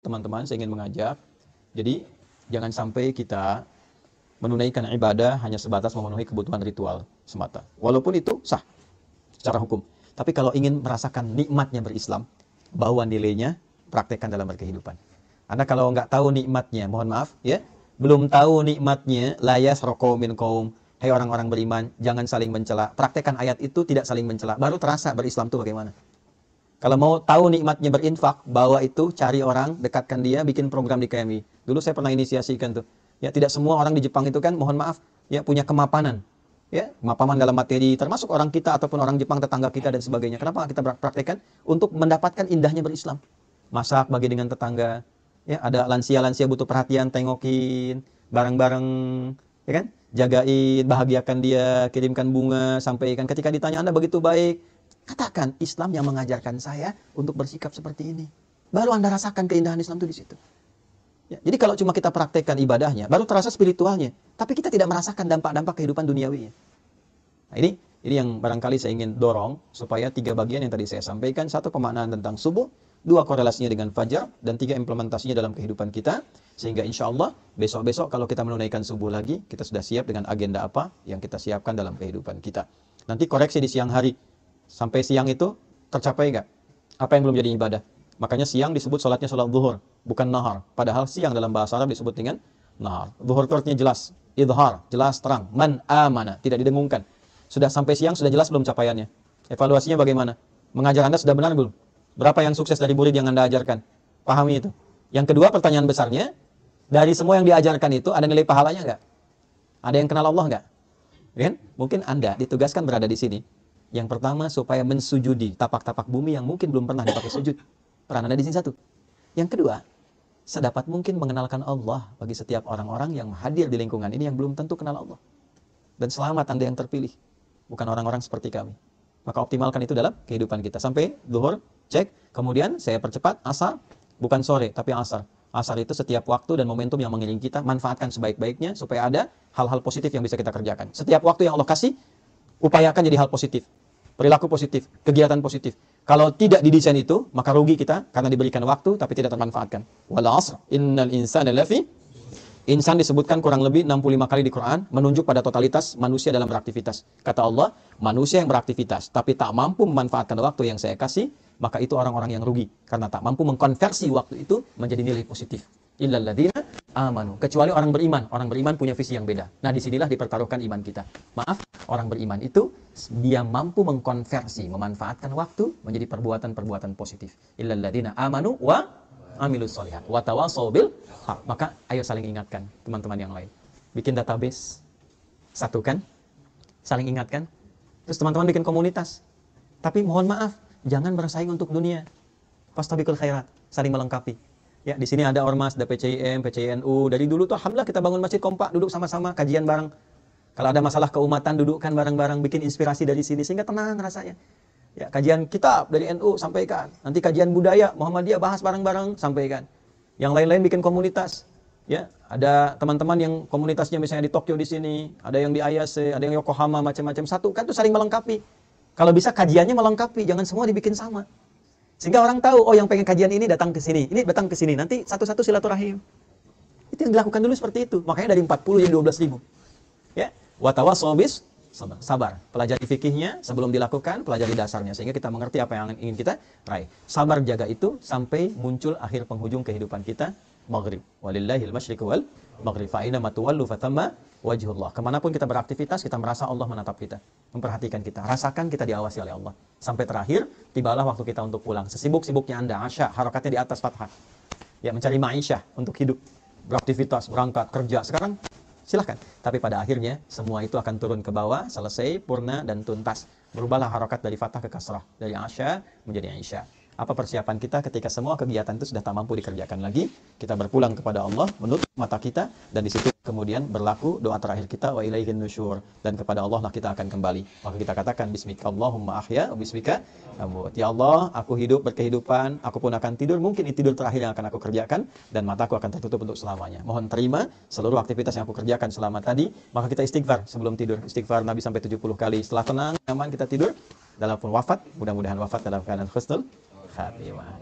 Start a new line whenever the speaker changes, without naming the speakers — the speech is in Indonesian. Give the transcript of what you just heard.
teman-teman, saya ingin mengajak. Jadi, jangan sampai kita menunaikan ibadah hanya sebatas memenuhi kebutuhan ritual semata. Walaupun itu sah secara hukum. Tapi kalau ingin merasakan nikmatnya berislam, bawa nilainya, praktekkan dalam berkehidupan. Anda kalau nggak tahu nikmatnya, mohon maaf, ya, belum tahu nikmatnya, la yasraqu minkum, hai orang-orang beriman, jangan saling mencela. Praktekkan ayat itu, tidak saling mencela. Baru terasa berislam itu bagaimana. Kalau mau tahu nikmatnya berinfak, bawa itu, cari orang, dekatkan dia, bikin program di KMI. Dulu saya pernah inisiasikan tuh. Ya, tidak semua orang di Jepang itu kan, mohon maaf, ya punya kemapanan. Ya, kemapanan dalam materi, termasuk orang kita ataupun orang Jepang, tetangga kita dan sebagainya. Kenapa kita praktekkan? Untuk mendapatkan indahnya berislam. Masak bagi dengan tetangga. Ya, ada lansia-lansia butuh perhatian, tengokin, bareng-bareng, ya kan? Jagain, bahagiakan dia, kirimkan bunga, sampaikan. Ketika ditanya, Anda begitu baik, katakan, Islam yang mengajarkan saya untuk bersikap seperti ini. Baru Anda rasakan keindahan Islam itu di situ. Ya, jadi kalau cuma kita praktekkan ibadahnya, baru terasa spiritualnya. Tapi kita tidak merasakan dampak-dampak kehidupan duniawinya. Nah, ini yang barangkali saya ingin dorong, supaya 3 bagian yang tadi saya sampaikan. 1, pemaknaan tentang subuh. 2, korelasinya dengan fajar. Dan 3, implementasinya dalam kehidupan kita. Sehingga insya Allah, besok-besok kalau kita menunaikan subuh lagi, kita sudah siap dengan agenda apa yang kita siapkan dalam kehidupan kita. Nanti koreksi di siang hari. Sampai siang itu tercapai nggak? Apa yang belum jadi ibadah? Makanya siang disebut sholatnya sholat zuhur, bukan nahar. Padahal siang dalam bahasa Arab disebut dengan nahar. Zuhur itu artinya jelas, idhar, jelas terang, man amana, tidak didengungkan. Sudah sampai siang, sudah jelas belum capaiannya? Evaluasinya bagaimana? Mengajar Anda sudah benar belum? Berapa yang sukses dari murid yang Anda ajarkan? Pahami itu. Yang kedua, pertanyaan besarnya, dari semua yang diajarkan itu, ada nilai pahalanya nggak? Ada yang kenal Allah nggak? Kan? Mungkin Anda ditugaskan berada di sini. Yang pertama, supaya mensujudi tapak-tapak bumi yang mungkin belum pernah dipakai sujud. Peran Anda di sini 1. Yang kedua, sedapat mungkin mengenalkan Allah bagi setiap orang-orang yang hadir di lingkungan ini yang belum tentu kenal Allah. Dan selamat Anda yang terpilih, bukan orang-orang seperti kami. Maka optimalkan itu dalam kehidupan kita. Sampai zuhur, cek. Kemudian saya percepat, asar, bukan sore, tapi asar. Asar itu setiap waktu dan momentum yang mengiringi kita, manfaatkan sebaik-baiknya supaya ada hal-hal positif yang bisa kita kerjakan. Setiap waktu yang Allah kasih, upayakan jadi hal positif. Perilaku positif, kegiatan positif. Kalau tidak didesain itu, maka rugi kita karena diberikan waktu tapi tidak termanfaatkan. Wal 'asr, innal insana lafi. Insan disebutkan kurang lebih 65 kali di Quran, menunjuk pada totalitas manusia dalam beraktivitas. Kata Allah, manusia yang beraktivitas tapi tak mampu memanfaatkan waktu yang saya kasih, maka itu orang-orang yang rugi karena tak mampu mengkonversi waktu itu menjadi nilai positif. Illal ladzina amanu, kecuali orang beriman. Orang beriman punya visi yang beda. Nah, disinilah dipertaruhkan iman kita. Maaf, orang beriman itu dia mampu mengkonversi, memanfaatkan waktu menjadi perbuatan-perbuatan positif. Illal ladzina amanu wa amilus sholihat wa tawassaw bil haq. Maka ayo saling ingatkan teman-teman yang lain. Bikin database, satukan, saling ingatkan. Terus teman-teman bikin komunitas. Tapi mohon maaf, jangan bersaing untuk dunia. Fastabiqul khairat, saling melengkapi. Ya, di sini ada ormas, ada PCIM, PCINU. Dari dulu tuh alhamdulillah kita bangun masjid kompak, duduk sama-sama, kajian bareng. Kalau ada masalah keumatan, dudukkan bareng-bareng, bikin inspirasi dari sini sehingga tenang rasanya. Ya, kajian kitab dari NU sampaikan. Nanti kajian budaya Muhammadiyah bahas bareng-bareng, sampaikan. Yang lain-lain bikin komunitas. Ya, ada teman-teman yang komunitasnya misalnya di Tokyo di sini, ada yang di Ayase, ada yang Yokohama, macam-macam. Satu kan tuh saling melengkapi. Kalau bisa kajiannya melengkapi, jangan semua dibikin sama. Sehingga orang tahu, oh yang pengen kajian ini datang ke sini, ini datang ke sini, nanti satu-satu silaturahim. Itu yang dilakukan dulu seperti itu. Makanya dari 40 jadi 12.000. Ya, wa tawassaw bis sabar. Pelajari fikihnya sebelum dilakukan, pelajari dasarnya sehingga kita mengerti apa yang ingin kita raih. Sabar jaga itu sampai muncul akhir penghujung kehidupan kita, maghrib. Walillahil masyriqu wal maghrib. Fa aina ma tuwallu fatamma wajhullah. Kemanapun kita beraktivitas, kita merasa Allah menatap kita, memperhatikan kita. Rasakan kita diawasi oleh Allah. Sampai terakhir, tibalah waktu kita untuk pulang. Sesibuk-sibuknya Anda, asya, harokatnya di atas fathah. Ya, mencari ma'isyah untuk hidup, beraktivitas, berangkat, kerja. Sekarang, silahkan. Tapi pada akhirnya, semua itu akan turun ke bawah, selesai, purna, dan tuntas. Berubahlah harokat dari fathah ke kasrah. Dari asya menjadi isya. Apa persiapan kita ketika semua kegiatan itu sudah tak mampu dikerjakan lagi? Kita berpulang kepada Allah, menutup mata kita, dan di situ kemudian berlaku doa terakhir kita, wa ilaihin nusyur, dan kepada Allah lah kita akan kembali. Maka kita katakan, bismika Allahumma ahya, wa bismika amut. Ya Allah, aku hidup berkehidupan, aku pun akan tidur, mungkin ini tidur terakhir yang akan aku kerjakan, dan mataku akan tertutup untuk selamanya. Mohon terima seluruh aktivitas yang aku kerjakan selama tadi. Maka kita istighfar sebelum tidur. Istighfar Nabi sampai 70 kali. Setelah tenang, nyaman kita tidur, dalam pun wafat, mudah-mudahan wafat dalam keadaan husnul khatimah.